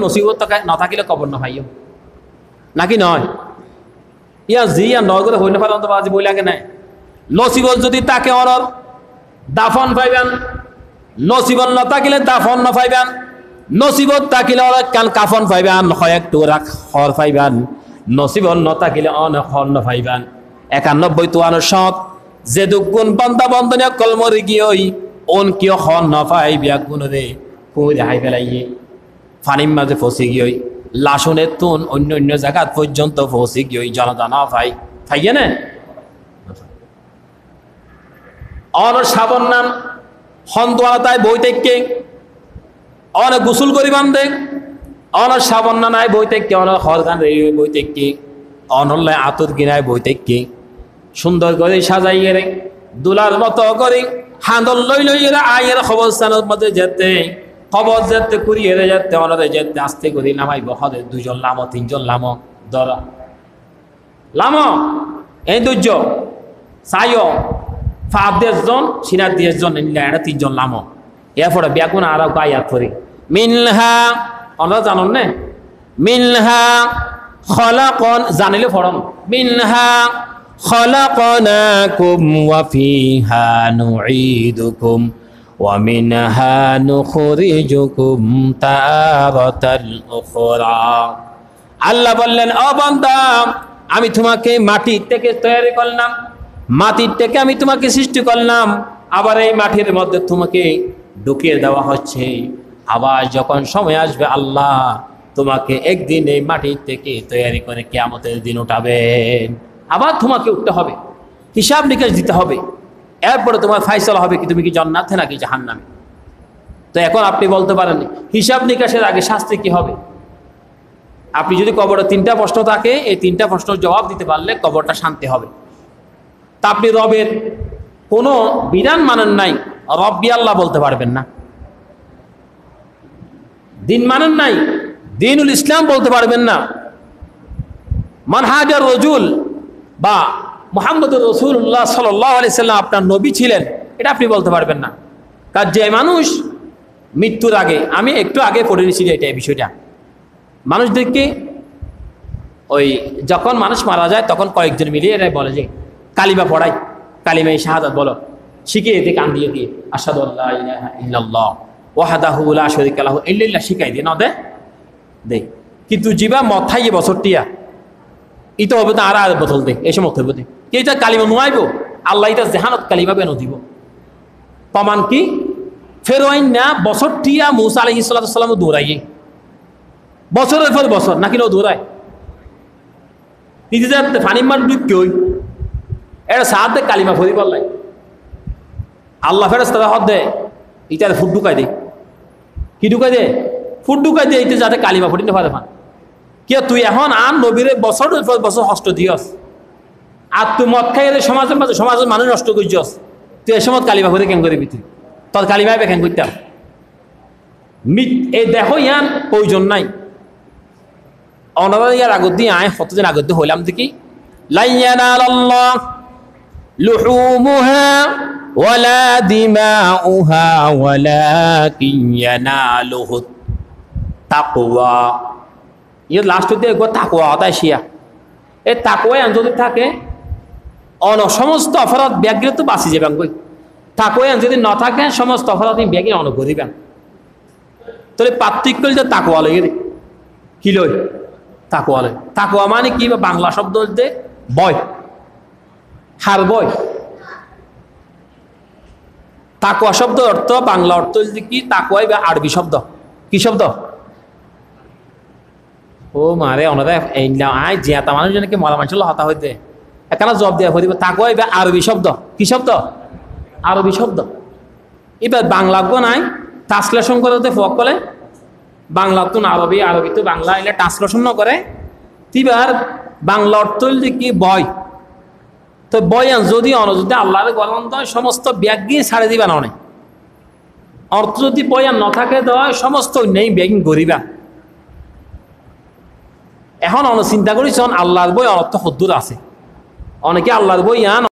নসিবত না থাকিলে কবর না ভাইও নাকি নয় ইয়া জি আর নয় করে হইতে পারে অন্তত আজি বই লাগে নাই নসিবত যদি তাকে অনর দাফন পাইবেন নসিবত না থাকিলে দাফন না পাইবেন নসিবত থাকিলে কান কাফন পাইবেন হয় একটু রাখ হর পাইবেন নসিবত না থাকিলে অন হর না পাইবেন 91 তো আনো সৎ যে দুগুণ বান্দা বন্দনিয়া কলমরি গিয়ে ওন কিয় হর না পাইবিয়া গুণ রে কুঁড়ে হাই ফেলাইয়ে ফানির মাঝে ফসে গিয়ে লাশনের তুন অন্য অন্য জায়গা পর্যন্ত ফসে গিয়ে জনতা না পাই পাইয়ে না অন সাবন নাম হন্তোয়ালা তাই বই থেকে অনেক গোসল করি বান্ধে অনেক সাবন না নাই বই থেকে অনেক হরগান রেডিও বই থেকে অনলাইন আতর গিনায় বই থেকে সুন্দর করে সাজাইয়ে রে দুলার মতো করে হাঁদল লই লইয়েরা আয়ের খবরস্থানের মধ্যে যেতে খবর যেতে কুড়িয়ে যেতে অনারে যেতে আস্তে করি নামাই বহরে 2 জন লামো 3 জন লামো ধরা লামো এই 2 জন সাইও ফাপ 10 জন সিনা 10 জন নিলে এটা 3 জন লামো এরপরে ব্যাকুন আর গায়াত করি মিনহা আমরা জানুন না মিনহা খলাকন জানিলে ফরম মিনহা খলাকনাকুম ওয়া ফিহা নুঈদুকুম ওয়া মিনহা নুখরিজুকুম তারাতাল উখরা আল্লাহ বললেন ও বান্দা আমি তোমাকে মাটি থেকে তৈরি করলাম মাটির থেকে আমি তোমাকে সৃষ্টি করলাম আবার এই মাটির মধ্যে তোমাকে ঢুকিয়ে দেওয়া হচ্ছে আবার যখন সময় আসবে আল্লাহ তোমাকে একদিন এই মাটির থেকে তৈরি করে কিয়ামতের দিন উঠাবেন আবার তোমাকে উঠতে হবে হিসাব নিকাশ দিতে হবে এরপরে তোমার ফাইসলা হবে কি তুমি কি জান্নাতে নাকি জাহান্নামে তো এখন আপনি বলতে পারেন হিসাব নিকাশের আগে শাস্তি কি হবে আপনি যদি কবরে 3টা প্রশ্ন থাকে এই 3টা প্রশ্নের জবাব দিতে পারলে কবরটা শান্তি হবে তা আপনি রবের কোনো বিধান মানেন নাই রব্বি আল্লাহ বলতে পারবেন না দিন মানেন নাই দিনুল ইসলাম বলতে পারবেন না মানহাজুর রাজুল বা মুহাম্মদুর রাসূলুল্লাহ সাল্লাল্লাহু আলাইহি সাল্লাম আপনার নবী ছিলেন এটা আপনি বলতে পারবেন না কারণ যে মানুষ মৃত্যুর আগে আমি একটু আগে পড়ে নিয়েছি এটা বিষয়টা মানুষদেরকে ওই যখন মানুষ মারা যায় তখন কয়েকজন মিলিয়ে এরা বলে যে কালিমা পড়াই কালিমা শাহাদাত বলো শিখিয়ে দিয়ে কান দিয়ে দিয়ে আশহাদু আল্লা ইলাহা ইল্লাল্লাহ ওয়াহদাহু লা শারীকা লাহু ইল্লাল্লাহ শিখাই দিয়ে না দে কিন্তু জিবা মদ খাইয়ে বছরটিয়া ইতো হবে তো আর বোতল দে এই সময় হইব দে এইটা কালিমা নুয়াইব আল্লাহ এটা জাহানত কালিমা বেন দিব প্রমাণ কি ফেরোয়াইন না বছরটিয়া মুসা আলাইহিস সালাম দৌড়াইয়ে বছরের পর বছর নাকি নো দৌড়ায় নিজে যাতে ফানিমার দুধ কই এটা সাহায্যে কালিমা ফরি বললাই আল্লাহ ফেরেশতারা হদ দে ইটার ফুট ঢুকাই দে কি ঢুকাই দে ফুট ঢুকাই দে এইতে যাতে কালিমা ফরি না পারে ফান কিয়া তুই এখন আন নবীরে বছরের পর বছর হস্ত দিয়স আর তুই মদ খাইয়ে সমাজের মানুষ নষ্ট করছস তুই এ সময় কালিমা ফরি কেন করবি তুই তোর কালিমায় বেখান করতাম এই দেখো ইয়ান প্রয়োজন নাই অনারা ইয়ার আগত দিয়ে আয় কতদিন আগত দিয়ে হইলাম দেখি লাইয়ানাল্লাহ লুহুমুহা ওয়ালা দিমাউহা ওয়ালাকিন ইয়ানালুহু তাকওয়া ইয়ে লাস্ট দিয়ে একবার তাকওয়া তাই শিয়া এই তাকওয়া যদি থাকে সমস্ত অপরাধ ব্যাগিরে তো বাঁচি যাবেন কই তাকওয়া যদি না থাকে সমস্ত অপরাধ ব্যাগিরে অনুকরিবেন তাহলে পার্থক্য যে তাকওয়া লই রে কি লই তাকওয়া লই তাকওয়া মানে কি বাংলা শব্দ বলতে ভয় হার ভয় তাকওয়া শব্দ অর্থ বাংলা অর্থ কি তাকওয়াই বা আরবি শব্দ কি শব্দ ও মারে ওনারা এই আয় জিয়াতা মানুষ জনকে মরা মানুষ হতা হইতে এখানে জব দেওয়া হইতে তাকওয়াই বা আরবি শব্দ কি শব্দ আরবি শব্দ এবার বাংলা গো নাই ট্রান্সলেশন করতে ফক বলে বাংলা তো আরবি আরবি তো বাংলা এলে ট্রান্সলেশন ন করে তিবার বাংলা অর্থ কি বয় তো বয়ান যদি যদি আল্লাহর গলন্ত সমস্ত ব্যাগিয়ে ছাড়ে দিবা না অনেক অর্থ যদি বয়ান না থাকে তো সমস্ত নেই ব্যাগিং করিবা এখন চিন্তা করিস আল্লাহর বই অর্থ হদ্দুর আছে অনেকে আল্লাহর বই আন